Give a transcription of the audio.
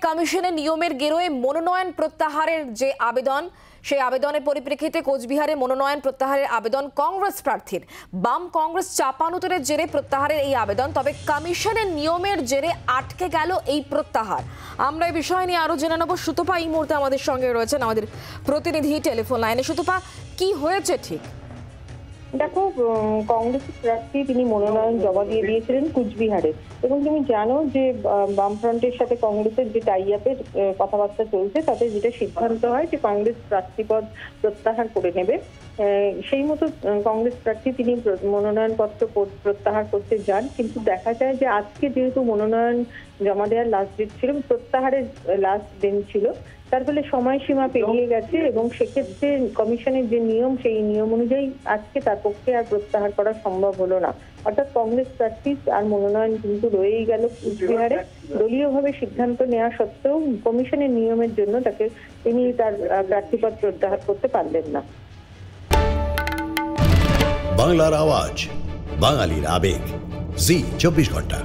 কমিশনের নিয়মের গেরোয়ে মনোনয়ন প্রত্যাহারের যে আবেদন, সেই আবেদনের পরিপ্রেক্ষিতে কোচবিহারে মনোনয়ন প্রত্যাহারের আবেদন কংগ্রেস প্রার্থীর। বাম কংগ্রেস চাপানোতরের জেরে প্রত্যাহারের এই আবেদন, তবে কমিশনের নিয়মের জেরে আটকে গেল এই প্রত্যাহার। আমরা এই বিষয় নিয়ে আরো জেনে নেব। সুতপা এই মুহূর্তে আমাদের সঙ্গে রয়েছেন, আমাদের প্রতিনিধি টেলিফোন লাইনে। সুতপা, কি হয়েছে ঠিক? দেখো, কংগ্রেস প্রার্থী তিনি মনোনয়ন জমা দিয়ে দিয়েছিলেন কুচবিহারে, এবং তুমি জানো যে বামফ্রন্টের সাথে কংগ্রেসের যে টাই আপের কথাবার্তা চলছে, তাতে যেটা সিদ্ধান্ত হয় যে কংগ্রেস প্রার্থীপদ প্রত্যাহার করে নেবে। সেই মতো কংগ্রেস প্রার্থী তিনি মনোনয়নপত্র প্রত্যাহার করতে যান, কিন্তু দেখা যায় যে আজকে যেহেতু মনোনয়ন জমা দেওয়ার লাস্ট ডেট ছিল, প্রত্যাহারের লাস্ট দিন ছিল, তার ফলে সময়সীমা পেরিয়ে গেছে এবং সেক্ষেত্রে কমিশনের যে নিয়ম, সেই নিয়ম অনুযায়ী আজকে তার পক্ষে আর প্রত্যাহার করা সম্ভব হলো না। অর্থাৎ কংগ্রেস প্রার্থী আর মনোনয়ন কিন্তু রয়েই গেল কুচবিহারে। দলীয়ভাবে সিদ্ধান্ত নেওয়া সত্ত্বেও কমিশনের নিয়মের জন্য তিনি তার প্রার্থীপদ প্রত্যাহার করতে পারলেন না। বাংলার আওয়াজ, বাঙালির আবেগ, জি 24 ঘন্টা।